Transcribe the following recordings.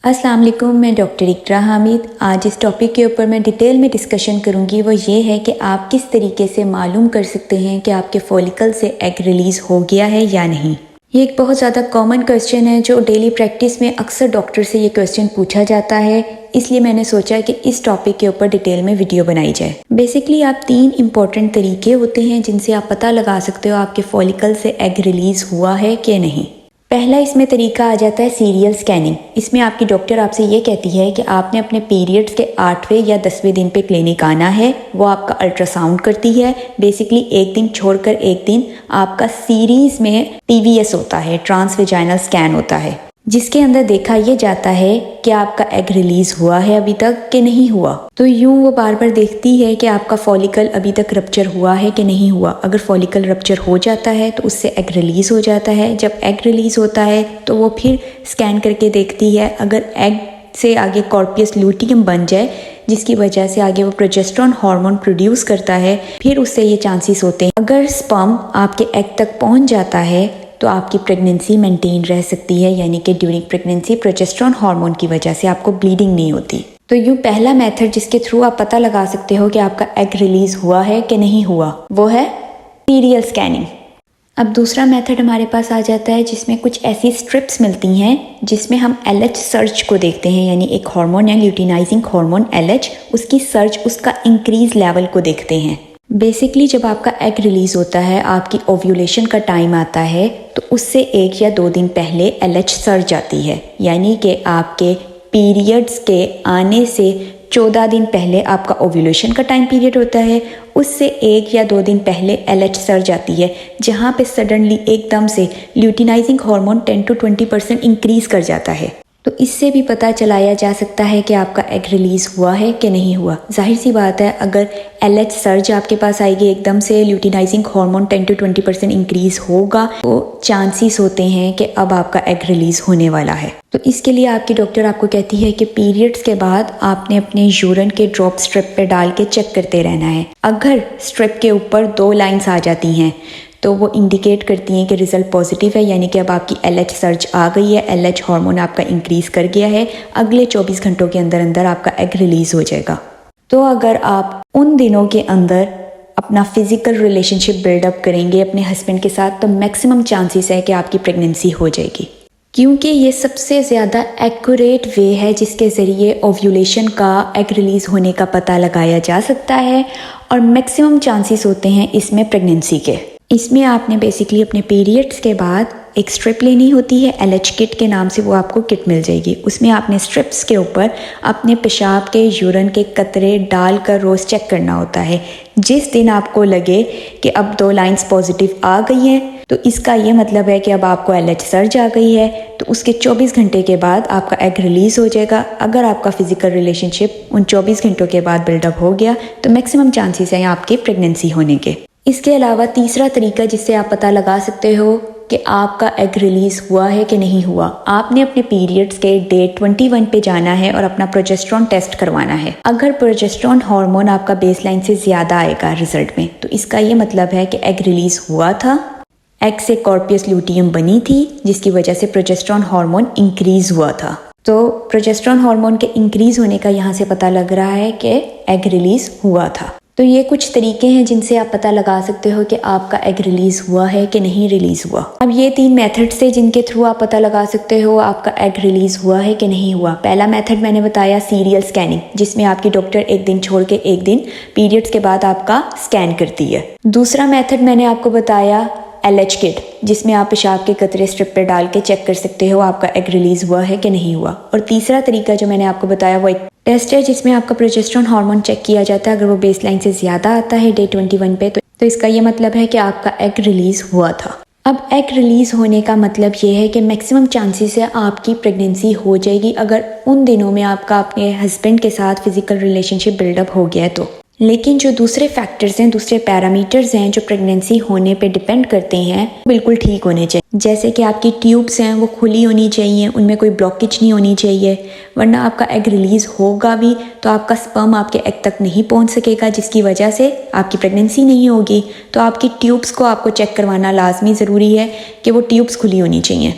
अस्सलाम वालेकुम, मैं डॉक्टर इकरा हामिद। आज इस टॉपिक के ऊपर मैं डिटेल में डिस्कशन करूंगी। वो ये है कि आप किस तरीके से मालूम कर सकते हैं कि आपके फॉलिकल से एग रिलीज़ हो गया है या नहीं। ये एक बहुत ज़्यादा कॉमन क्वेश्चन है जो डेली प्रैक्टिस में अक्सर डॉक्टर से ये क्वेश्चन पूछा जाता है, इसलिए मैंने सोचा कि इस टॉपिक के ऊपर डिटेल में वीडियो बनाई जाए। बेसिकली आप 3 इंपॉर्टेंट तरीके होते हैं जिनसे आप पता लगा सकते हो आपके फॉलिकल से एग रिलीज़ हुआ है कि नहीं। पहला इसमें तरीका आ जाता है सीरियल स्कैनिंग। इसमें आपकी डॉक्टर आपसे ये कहती है कि आपने अपने पीरियड्स के 8वें या 10वें दिन पे क्लिनिक आना है। वो आपका अल्ट्रासाउंड करती है। बेसिकली एक दिन छोड़कर एक दिन आपका सीरीज में TVS होता है, ट्रांसवेजाइनल स्कैन होता है, जिसके अंदर देखा ये जाता है कि आपका एग रिलीज हुआ है अभी तक कि नहीं हुआ। तो यूं वो बार बार देखती है कि आपका फॉलिकल अभी तक रप्चर हुआ है कि नहीं हुआ। अगर फॉलिकल रप्चर हो जाता है तो उससे एग रिलीज हो जाता है। जब एग रिलीज होता है तो वो फिर स्कैन करके देखती है। अगर एग से आगे कॉर्पियस लूटियम बन जाए, जिसकी वजह से आगे वो प्रोजेस्टेरोन हार्मोन प्रोड्यूस करता है, फिर उससे ये चांसेस होते हैं अगर स्पर्म आपके एग तक पहुंच जाता है तो आपकी प्रेगनेंसी मेंटेन रह सकती है, यानी कि ड्यूरिंग प्रेगनेंसी प्रोजेस्टेरोन हार्मोन की वजह से आपको ब्लीडिंग नहीं होती। तो यूँ पहला मेथड जिसके थ्रू आप पता लगा सकते हो कि आपका एग रिलीज हुआ है कि नहीं हुआ, वो है सीरियल स्कैनिंग। अब दूसरा मेथड हमारे पास आ जाता है जिसमें कुछ ऐसी स्ट्रिप्स मिलती हैं जिसमें हम LH सर्च को देखते हैं, यानी एक हार्मोन है ल्यूटिनाइजिंग हार्मोन LH, उसकी सर्च, उसका इंक्रीज लेवल को देखते हैं। बेसिकली जब आपका एग रिलीज होता है, आपकी ओव्यूलेशन का टाइम आता है, तो उससे 1 या 2 दिन पहले LH सर्च आती है, यानी कि आपके पीरियड्स के आने से 14 दिन पहले आपका ओव्यूलेशन का टाइम पीरियड होता है। उससे 1 या 2 दिन पहले LH सर्च आती है, जहाँ पे सडनली एकदम से ल्यूटिनाइजिंग हार्मोन 10 to 20% इंक्रीज कर जाता है। तो इससे भी पता चलाया जा सकता है कि आपका एग रिलीज हुआ है कि नहीं हुआ। जाहिर सी बात है, अगर LH सर्ज आपके पास आएगी एकदम से, ल्यूटिनाइजिंग हार्मोन 10 to 20% इंक्रीज होगा, तो चांसेस होते हैं कि अब आपका एग रिलीज होने वाला है। तो इसके लिए आपकी डॉक्टर आपको कहती है कि पीरियड्स के बाद आपने अपने यूरिन के ड्रॉप स्ट्रिप पे डाल के चेक करते रहना है। अगर स्ट्रिप के ऊपर 2 लाइंस आ जाती हैं तो वो इंडिकेट करती हैं कि रिजल्ट पॉजिटिव है, यानी कि अब आपकी LH सर्च आ गई है, LH हार्मोन आपका इंक्रीज कर गया है। अगले 24 घंटों के अंदर अंदर आपका एग रिलीज हो जाएगा। तो अगर आप उन दिनों के अंदर अपना फिजिकल रिलेशनशिप बिल्डअप करेंगे अपने हस्बैंड के साथ, तो मैक्सिमम चांसेस है कि आपकी प्रेगनेंसी हो जाएगी, क्योंकि ये सबसे ज़्यादा एक्यूरेट वे है जिसके ज़रिए ओव्यूलेशन का, एग रिलीज़ होने का पता लगाया जा सकता है, और मैक्सिमम चांसेस होते हैं इसमें प्रेगनेंसी के। इसमें आपने बेसिकली अपने पीरियड्स के बाद एक स्ट्रिप लेनी होती है, LH किट के नाम से वो आपको किट मिल जाएगी। उसमें आपने स्ट्रिप्स के ऊपर अपने पेशाब के, यूरिन के कतरे डालकर रोज़ चेक करना होता है। जिस दिन आपको लगे कि अब 2 लाइंस पॉजिटिव आ गई हैं, तो इसका ये मतलब है कि अब आपको LH सर्ज आ गई है, तो उसके 24 घंटे के बाद आपका एग रिलीज़ हो जाएगा। अगर आपका फिजिकल रिलेशनशिप उन 24 घंटों के बाद बिल्डअप हो गया तो मैक्सिमम चांसेस हैं आपकी प्रेगनेंसी होने के। इसके अलावा तीसरा तरीका जिससे आप पता लगा सकते हो कि आपका एग रिलीज हुआ है कि नहीं हुआ, आपने अपने पीरियड्स के डे 21 पे जाना है और अपना प्रोजेस्टेरोन टेस्ट करवाना है। अगर प्रोजेस्टेरोन हार्मोन आपका बेसलाइन से ज़्यादा आएगा रिजल्ट में, तो इसका ये मतलब है कि एग रिलीज हुआ था, एग से कॉर्पियस लूटियम बनी थी, जिसकी वजह से प्रोजेस्टेरोन हार्मोन इंक्रीज हुआ था। तो प्रोजेस्टेरोन हार्मोन के इंक्रीज होने का यहाँ से पता लग रहा है कि एग रिलीज हुआ था। तो ये कुछ तरीके हैं जिनसे आप पता लगा सकते हो कि आपका एग रिलीज हुआ है कि नहीं रिलीज हुआ। अब ये 3 मेथड्स थे जिनके थ्रू आप पता लगा सकते हो आपका एग रिलीज हुआ है कि नहीं हुआ। पहला मेथड मैंने बताया सीरियल स्कैनिंग, जिसमें आपकी डॉक्टर एक दिन छोड़ के एक दिन पीरियड्स के बाद आपका स्कैन करती है। दूसरा मेथड मैंने आपको बताया LH किट, जिसमें आप पेशाब के कतरे स्ट्रिप पर डाल के चेक कर सकते हो आपका एग रिलीज हुआ है कि नहीं हुआ। और तीसरा तरीका जो मैंने आपको बताया वो एक टेस्ट है जिसमें आपका प्रोजेस्टेरोन हार्मोन चेक किया जाता है। अगर वो बेसलाइन से ज़्यादा आता है डे 21 पे, तो इसका ये मतलब है कि आपका एग रिलीज हुआ था। अब एग रिलीज होने का मतलब ये है कि मैक्सिमम चांसेस है आपकी प्रेगनेंसी हो जाएगी अगर उन दिनों में आपका अपने हस्बैंड के साथ फिजिकल रिलेशनशिप बिल्डअप हो गया है तो। लेकिन जो दूसरे फैक्टर्स हैं, दूसरे पैरामीटर्स हैं जो प्रेगनेंसी होने पे डिपेंड करते हैं, बिल्कुल ठीक होने चाहिए। जैसे कि आपकी ट्यूब्स हैं वो खुली होनी चाहिए, उनमें कोई ब्लॉकेज नहीं होनी चाहिए, वरना आपका एग रिलीज़ होगा भी तो आपका स्पर्म आपके एग तक नहीं पहुंच सकेगा, जिसकी वजह से आपकी प्रेगनेंसी नहीं होगी। तो आपकी ट्यूब्स को आपको चेक करवाना लाजमी ज़रूरी है कि वो ट्यूब्स खुली होनी चाहिए।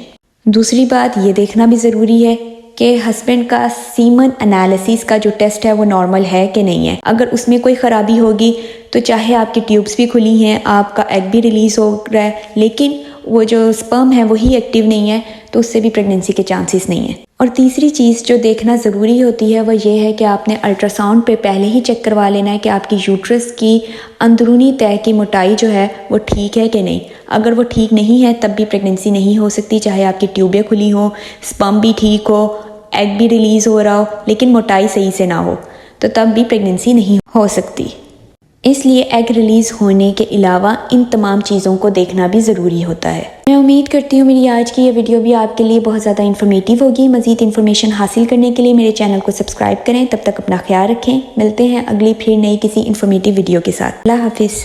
दूसरी बात ये देखना भी ज़रूरी है कि हस्बैंड का सीमन एनालिसिस का जो टेस्ट है वो नॉर्मल है कि नहीं है। अगर उसमें कोई ख़राबी होगी तो चाहे आपकी ट्यूब्स भी खुली हैं, आपका एग भी रिलीज़ हो रहा है, लेकिन वो जो स्पर्म है वही एक्टिव नहीं है, तो उससे भी प्रेगनेंसी के चांसेस नहीं है। और तीसरी चीज़ जो देखना ज़रूरी होती है वो ये है कि आपने अल्ट्रासाउंड पे पहले ही चेक करवा लेना है कि आपकी यूट्रस की अंदरूनी तह की मोटाई जो है वो ठीक है कि नहीं। अगर वो ठीक नहीं है तब भी प्रेगनेंसी नहीं हो सकती, चाहे आपकी ट्यूबें खुली हों, स्पर्म भी ठीक हो, एग भी रिलीज़ हो रहा हो, लेकिन मोटाई सही से ना हो, तो तब भी प्रेगनेंसी नहीं हो सकती। इसलिए एग रिलीज़ होने के अलावा इन तमाम चीज़ों को देखना भी ज़रूरी होता है। मैं उम्मीद करती हूँ मेरी आज की ये वीडियो भी आपके लिए बहुत ज़्यादा इन्फॉर्मेटिव होगी। मज़ीद इन्फॉर्मेशन हासिल करने के लिए मेरे चैनल को सब्सक्राइब करें। तब तक अपना ख्याल रखें। मिलते हैं अगली फिर नई किसी इन्फॉर्मेटिव वीडियो के साथ। अल्लाह हाफिज़।